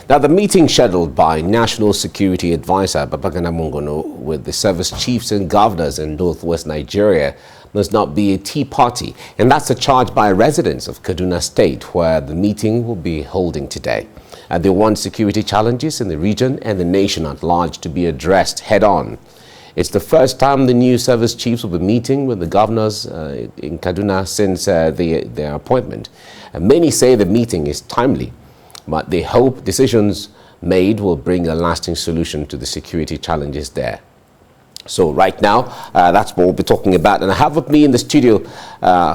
Now, the meeting scheduled by National Security Advisor Babagana Mongono with the service chiefs and governors in northwest Nigeria must not be a tea party. And that's a charge by residents of Kaduna State, where the meeting will be holding today. They want security challenges in the region and the nation at large to be addressed head-on. It's the first time the new service chiefs will be meeting with the governors in Kaduna since their appointment. And many say the meeting is timely, but they hope decisions made will bring a lasting solution to the security challenges there. So right now, that's what we'll be talking about. And I have with me in the studio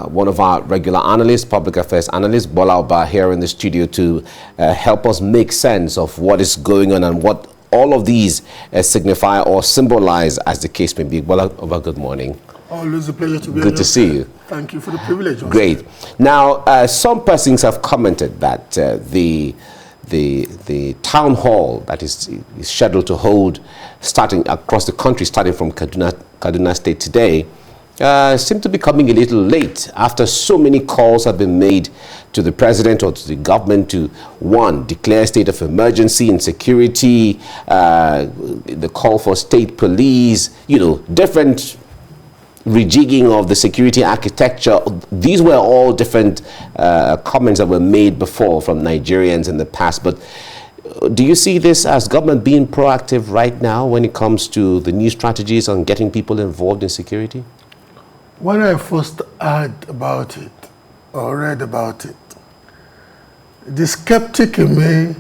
one of our regular analysts, public affairs analyst, Bola Oba, here in the studio to help us make sense of what is going on and what all of these signify or symbolize, as the case may be. Bola Oba, good morning. Always a pleasure to be here. Good to see you. Thank you for the privilege. Great. Now, some persons have commented that the town hall that is scheduled to hold starting across the country, starting from Kaduna State today, seem to be coming a little late after so many calls have been made to the president or to the government to, one, declare state of emergency and security, the call for state police, different rejigging of the security architecture. These were all different comments that were made before from Nigerians in the past. But do you see this as government being proactive right now when it comes to the new strategies on getting people involved in security? When I first heard about it or read about it, the skeptic in me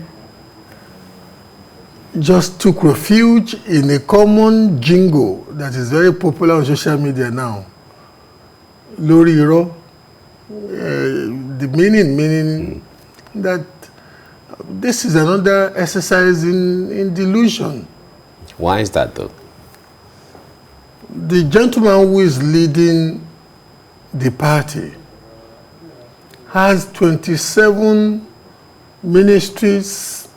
just took refuge in a common jingle that is very popular on social media now. Lori Iro, the meaning that this is another exercise in delusion. Why is that though? The gentleman who is leading the party has 27 ministries,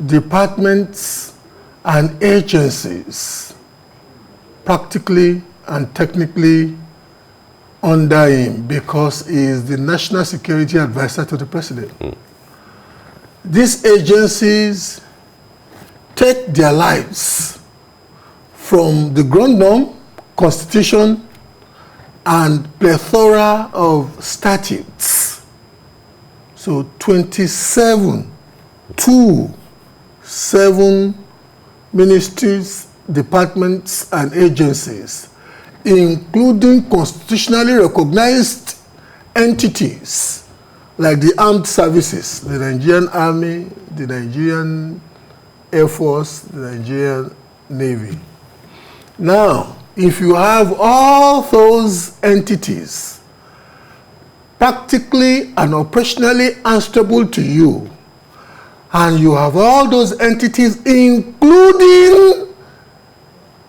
departments, and agencies practically and technically under him because he is the National Security Advisor to the President. These agencies take their lives from the ground norm, constitution, and plethora of statutes. So 27 ministries, departments, and agencies, including constitutionally recognized entities like the armed services, the Nigerian Army, the Nigerian Air Force, the Nigerian Navy. Now, if you have all those entities practically and operationally answerable to you, and you have all those entities, including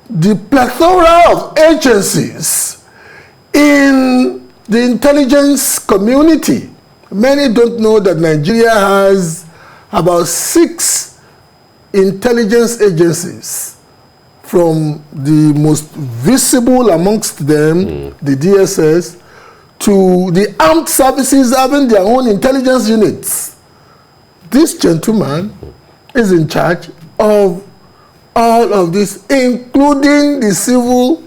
the plethora of agencies in the intelligence community. Many don't know that Nigeria has about 6 intelligence agencies, from the most visible amongst them, the DSS, to the armed services having their own intelligence units. This gentleman is in charge of all of this, including the civil.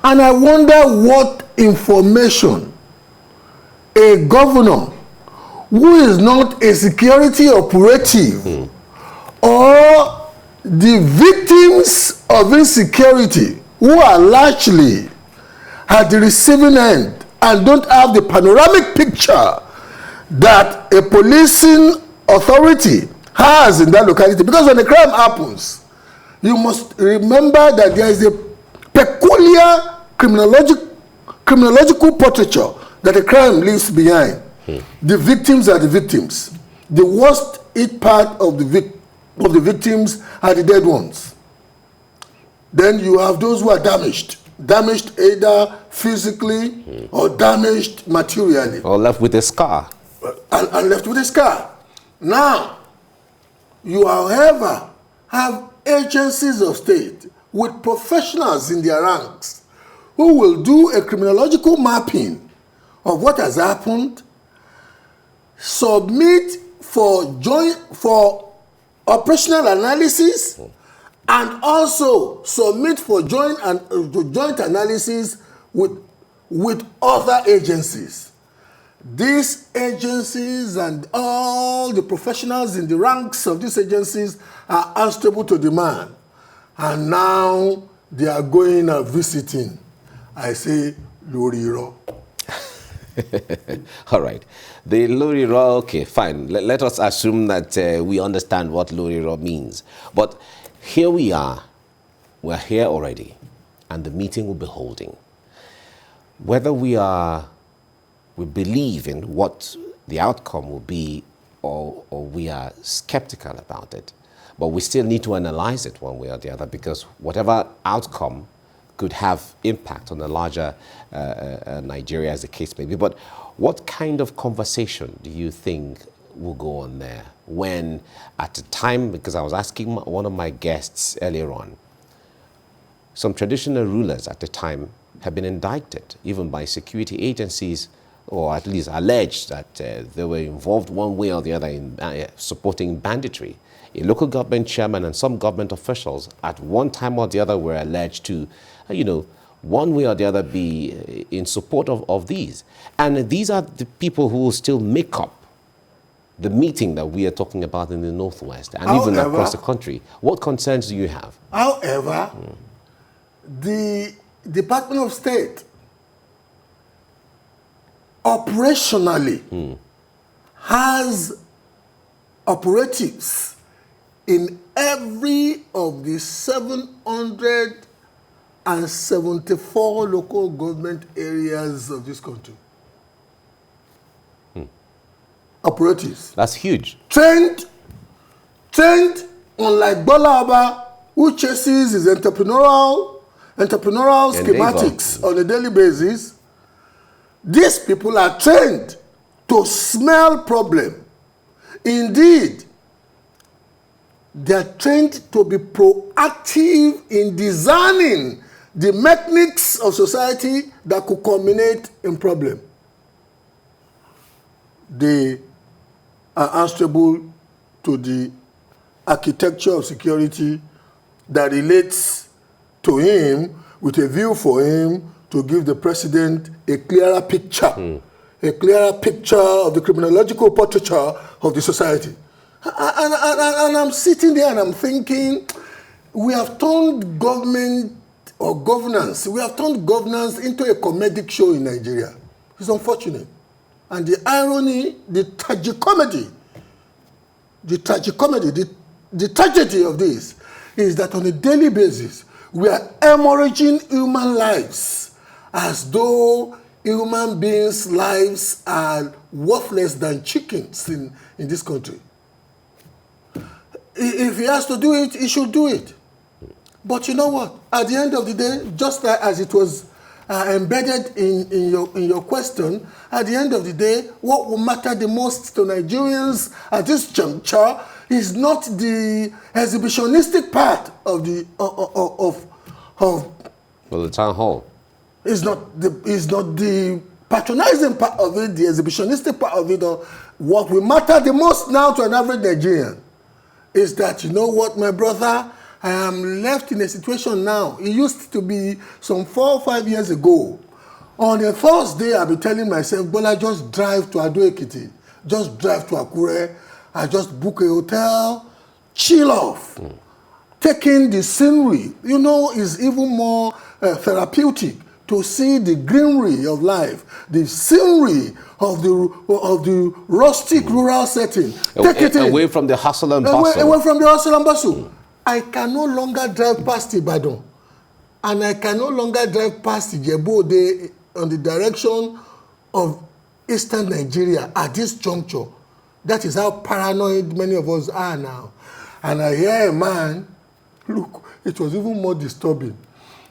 And I wonder what information a governor who is not a security operative or the victims of insecurity who are largely at the receiving end and don't have the panoramic picture that a policing authority has in that locality. Because when a crime happens, you must remember that there is a peculiar criminological portraiture that a crime leaves behind. The victims are the victims. The worst hit part of the victims are the dead ones. Then you have those who are damaged either physically or damaged materially. Or left with a scar. And left with a scar. Now, you, however, have agencies of state with professionals in their ranks who will do a criminological mapping of what has happened, submit for operational analysis, and also submit for joint analysis with other agencies. These agencies and all the professionals in the ranks of these agencies are unstable to demand. And now they are going and visiting. I say, Loriro. All right. The Loriro, okay, fine. Let us assume that we understand what Loriro means. But here we are. We're here already. And the meeting will be holding. Whether we believe in what the outcome will be or we are skeptical about it, but we still need to analyze it one way or the other, because whatever outcome could have impact on the larger Nigeria, as the case may be. But what kind of conversation do you think will go on there when, at the time, because I was asking one of my guests earlier on, some traditional rulers at the time have been indicted, even by security agencies, or at least alleged that they were involved one way or the other in supporting banditry. A local government chairman and some government officials at one time or the other were alleged to, one way or the other be in support of these. And these are the people who will still make up the meeting that we are talking about in the Northwest and even across the country. What concerns do you have? However, the Department of State operationally has operatives in every of the 774 local government areas of this country. Operatives. That's huge. Trained, unlike Bola Aba, who chases his entrepreneurial schematics on a daily basis. These people are trained to smell problem. Indeed, they are trained to be proactive in designing the mechanics of society that could culminate in problem. They are unstable to the architecture of security that relates to him with a view for him to give the president a clearer picture of the criminological portraiture of the society. And I'm sitting there and I'm thinking, we have turned government or governance, into a comedic show in Nigeria. It's unfortunate. And the irony, the tragedy of this is that on a daily basis, we are hemorrhaging human lives as though human beings' lives are worthless than chickens in this country. If he has to do it, he should do it. But you know what? At the end of the day, just as it was embedded in your question, at the end of the day, what will matter the most to Nigerians at this juncture is not the exhibitionistic part of the town hall. It's not the patronizing part of it, the exhibitionistic part of it. What will matter the most now to an average Nigerian is that, you know what, my brother, I am left in a situation now. It used to be some 4 or 5 years ago. On a Thursday, I'll be telling myself, Bola, just drive to Ado-Ekiti, just drive to Akure, I just book a hotel, chill off. Taking the scenery, is even more therapeutic to see the greenery of life, the scenery of the rustic rural setting. Away from the hustle and bustle. Away from the hustle and bustle. I can no longer drive past Ibadan, and I can no longer drive past Ijebu-Ode on the direction of eastern Nigeria at this juncture. That is how paranoid many of us are now. And I hear a man, look, it was even more disturbing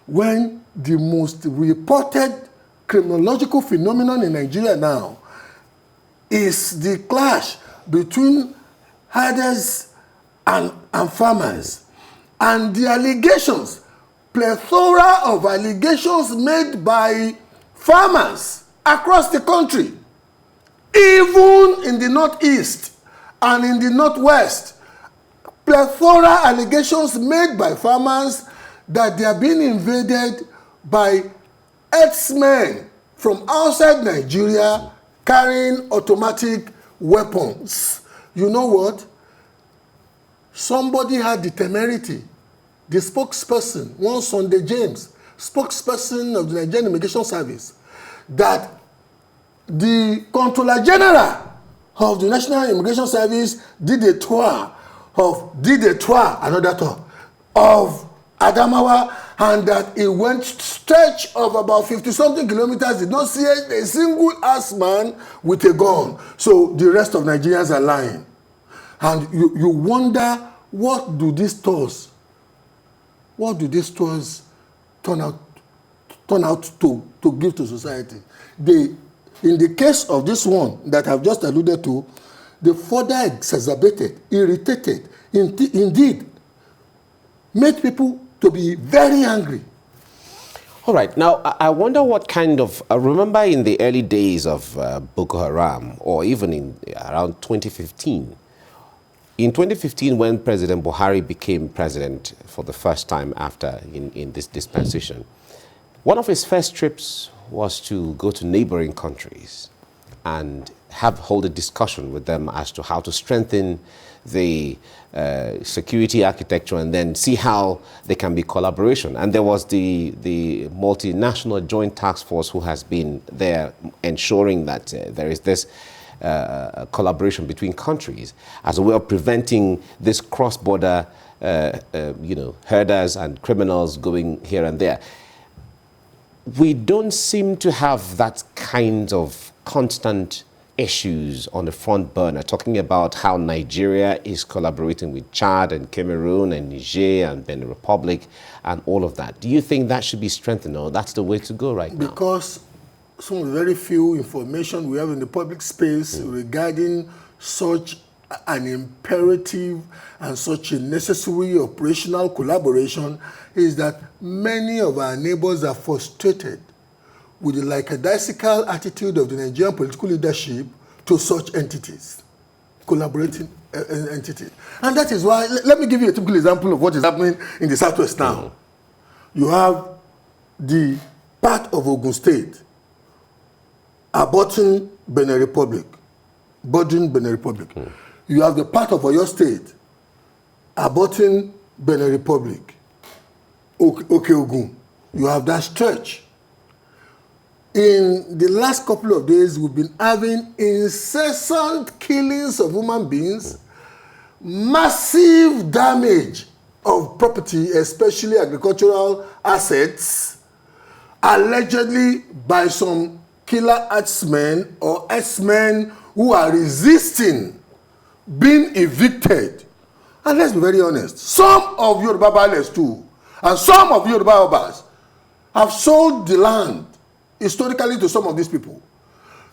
when the most reported criminological phenomenon in Nigeria now is the clash between herders and farmers. And the allegations, plethora of allegations made by farmers across the country, even in the northeast and in the northwest, plethora allegations made by farmers that they are being invaded by herdsmen from outside Nigeria carrying automatic weapons. You know what? Somebody had the temerity. The spokesperson, one Sunday James, spokesperson of the Nigerian Immigration Service, that the Controller General of the National Immigration Service did a tour of Adamawa, and that it went stretch of about 50-something kilometers, did not see a single ass man with a gun. So the rest of Nigerians are lying. And you wonder, what do these stores turn out to give to society? In the case of this one that I've just alluded to, they further exacerbated, irritated, indeed, made people to be very angry. All right. Now, I wonder what kind of... remember in the early days of Boko Haram, or even in around 2015, in 2015, when President Buhari became president for the first time after in this dispensation, one of his first trips was to go to neighboring countries and hold a discussion with them as to how to strengthen the security architecture and then see how there can be collaboration. And there was the multinational joint task force who has been there ensuring that there is this collaboration between countries as a way of preventing this cross-border herders and criminals going here and there. We don't seem to have that kind of constant issues on the front burner, talking about how Nigeria is collaborating with Chad and Cameroon and Niger and Benin Republic and all of that. Do you think that should be strengthened, or that's the way to go right now? Because some very few information we have in the public space regarding such an imperative and such a necessary operational collaboration is that many of our neighbors are frustrated with the lackadaisical attitude of the Nigerian political leadership to such entities, collaborating entities. And that is why, let me give you a typical example of what is happening in the Southwest now. You have the part of Ogun State bordering Benin Republic. You have the part of Oyo State bordering Benin Republic. Okay, Ogun. You have that stretch. In the last couple of days, we've been having incessant killings of human beings, massive damage of property, especially agricultural assets, allegedly by some killer herdsmen or herdsmen who are resisting being evicted. And let's be very honest, some of Yoruba Bales too, and some of Yoruba Obas have sold the land historically to some of these people.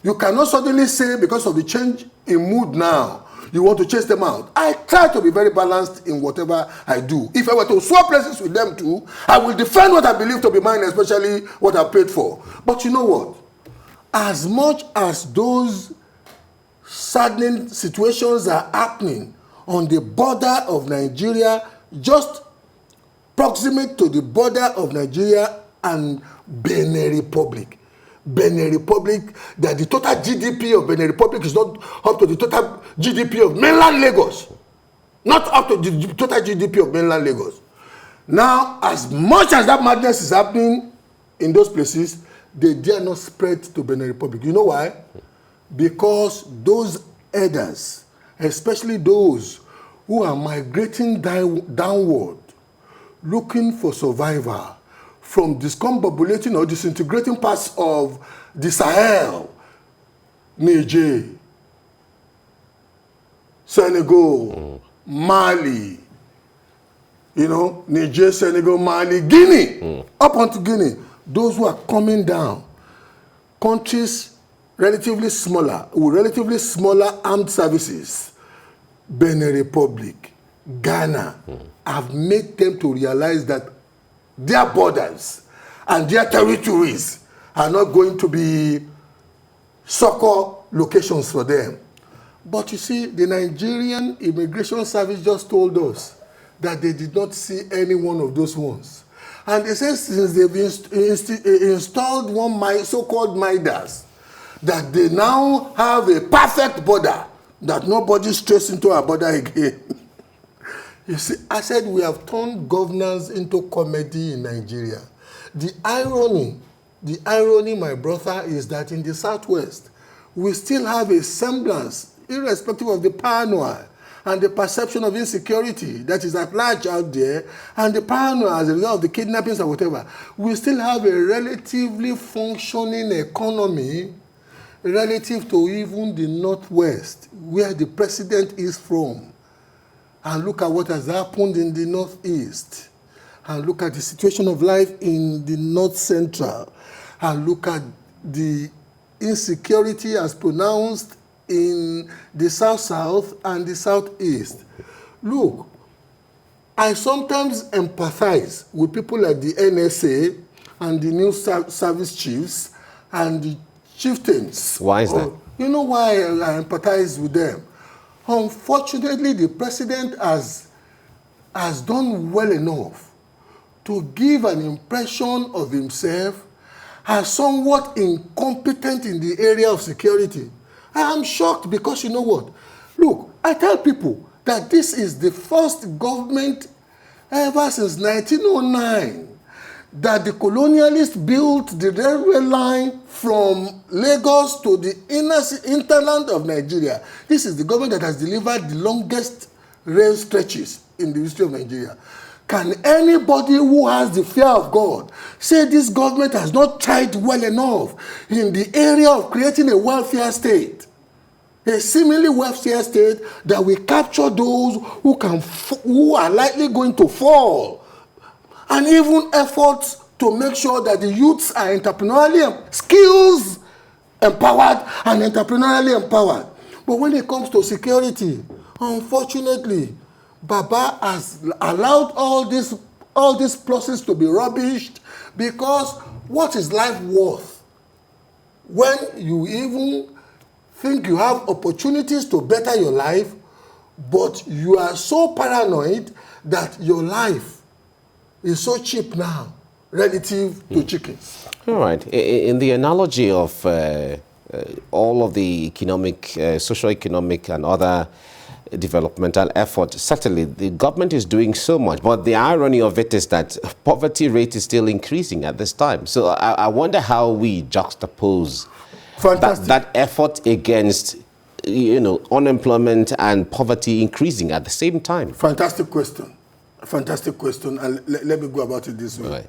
You cannot suddenly say, because of the change in mood now, you want to chase them out. I try to be very balanced in whatever I do. If I were to swap places with them too, I will defend what I believe to be mine, especially what I paid for. But you know what? As much as those saddening situations are happening on the border of Nigeria, just proximate to the border of Nigeria and Benin Republic. Benin Republic, that the total GDP of Benin Republic is not up to the total GDP of mainland Lagos. Not up to the total GDP of mainland Lagos. Now, as much as that madness is happening in those places, they dare not spread to Benin Republic. You know why? Because those herders, especially those who are migrating downward, looking for survival from discombobulating or disintegrating parts of the Sahel, Niger, Senegal, Mali, Niger, Senegal, Mali, Guinea, up onto Guinea. Those who are coming down, countries relatively smaller, with relatively smaller armed services, Benin Republic, Ghana, have made them to realize that their borders and their territories are not going to be succor locations for them. But you see, the Nigerian Immigration Service just told us that they did not see any one of those ones. And they say since they've installed one so-called Midas, that they now have a perfect border, that nobody strays into our border again. You see, I said we have turned governance into comedy in Nigeria. The irony, my brother, is that in the Southwest, we still have a semblance, irrespective of the paranoia and the perception of insecurity that is at large out there, and the paranoia as a result of the kidnappings or whatever, we still have a relatively functioning economy relative to even the Northwest, where the president is from. And look at what has happened in the Northeast. And look at the situation of life in the North Central. And look at the insecurity as pronounced in the South-South and the Southeast. Look, I sometimes empathize with people like the NSA and the new service chiefs and the chieftains. Why is that? You know why I empathize with them? Unfortunately, the president has done well enough to give an impression of himself as somewhat incompetent in the area of security. I am shocked because you know what? Look, I tell people that this is the first government ever since 1909 that the colonialists built the railway line from Lagos to the hinterland of Nigeria. This is the government that has delivered the longest rail stretches in the history of Nigeria. Can anybody who has the fear of God say this government has not tried well enough in the area of creating a welfare state? A seemingly welfare state that will capture those who are likely going to fall. And even efforts to make sure that the youths are entrepreneurially skills empowered and entrepreneurially empowered. But when it comes to security, unfortunately, Baba has allowed all these pluses to be rubbished, because what is life worth when you even think you have opportunities to better your life, but you are so paranoid that your life is so cheap now relative to chickens. All right. In the analogy of all of the economic, socio-economic and other developmental efforts, certainly the government is doing so much, but the irony of it is that poverty rate is still increasing at this time. So I wonder how we juxtapose that effort against, unemployment and poverty increasing at the same time. Fantastic question. Fantastic question, and let me go about it this way. Right.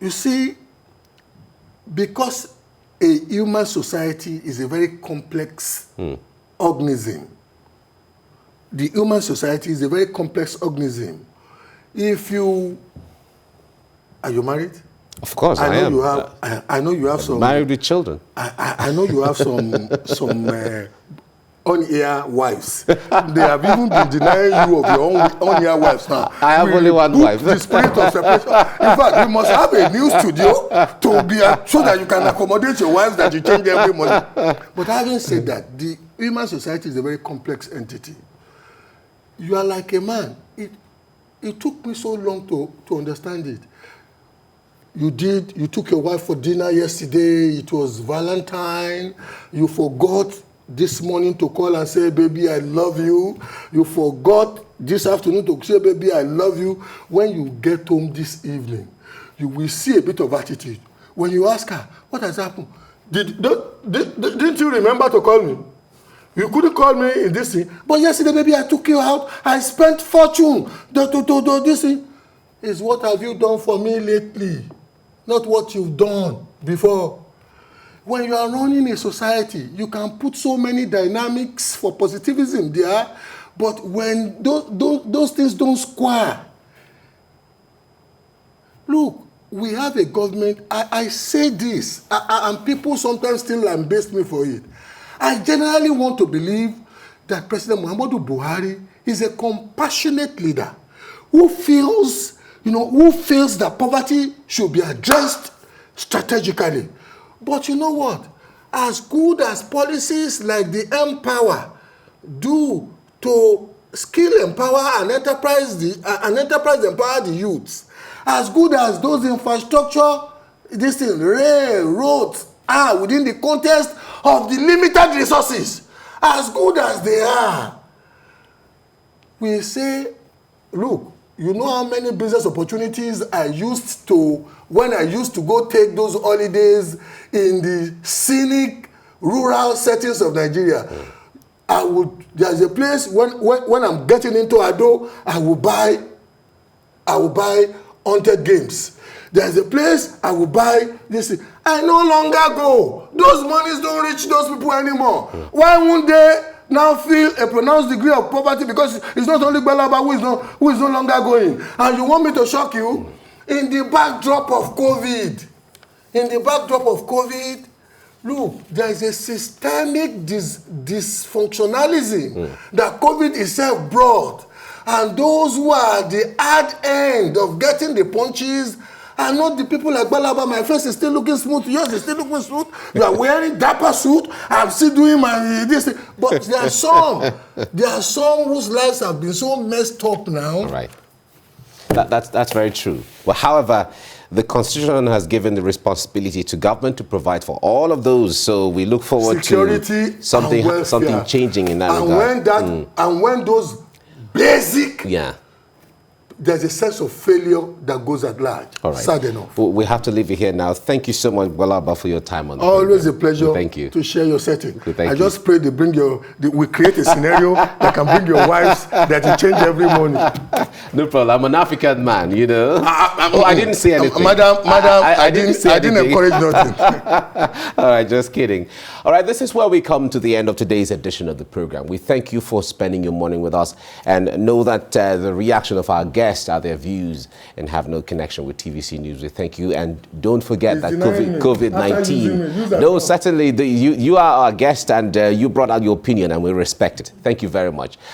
You see, because a human society is a very complex organism. The human society is a very complex organism. Are you married? Of course, I am. I know you have some. Married with children. I know you have some on-air wives. They have even been denying you of your on-air wives now. I have only one wife. The spirit of separation. In fact, we must have a new studio to be so that you can accommodate your wives that you change every morning. But having said that, the human society is a very complex entity. You are like a man. It took me so long to understand it. You took your wife for dinner yesterday. It was Valentine. You forgot this morning to call and say, baby, I love you. You forgot this afternoon to say, baby, I love you. When you get home this evening, you will see a bit of attitude. When you ask her, what has happened? Didn't you remember to call me? You couldn't call me in this thing. But yesterday, baby, I took you out. I spent fortune. This thing is, what have you done for me lately? Not what you've done before. When you are running a society, you can put so many dynamics for positivism there, but when those things don't square. Look, we have a government. I say this, and people sometimes still lambaste me for it. I generally want to believe that President Muhammadu Buhari is a compassionate leader who feels that poverty should be addressed strategically. But you know what? as good as policies like the Empower do to skill empower and enterprise empower the youths, as good as those infrastructure, this thing, rail, roads are within the context of the limited resources, as good as they are, we say, look, you know how many business opportunities I used to, when I used to go take those holidays in the scenic rural settings of Nigeria. There's a place when I'm getting into Ado, I will buy haunted games. There's a place I will buy this. I no longer go. Those monies don't reach those people anymore. Why won't they now feel a pronounced degree of poverty? Because it's not only Balaba who is no longer going. And you want me to shock you? In the backdrop of COVID, look, there is a systemic dysfunctionalism that COVID itself brought. And those who are the hard end of getting the punches are not the people like Balaba. My face is still looking smooth. Yours is still looking smooth. You are wearing dapper suit. I'm still doing my this thing. But there are some whose lives have been so messed up now. Right. That's very true. Well, however, the Constitution has given the responsibility to government to provide for all of those. So we look forward to something changing in that regard. And when those basic, there's a sense of failure that goes at large. All right. Sad enough. Well, we have to leave it here now. Thank you so much, Balaba, for your time on the Always program. a pleasure. Thank you. To share your setting. I just pray we create a scenario that can bring your wives that you change every morning. No problem. I'm an African man, you know. I didn't say anything. Madam, I didn't encourage nothing. All right, just kidding. All right, this is where we come to the end of today's edition of the program. We thank you for spending your morning with us, and know that the reaction of our guests are their views and have no connection with TVC News. We thank you, and don't forget that COVID-19. No, certainly, you are our guest, and you brought out your opinion, and we respect it. Thank you very much.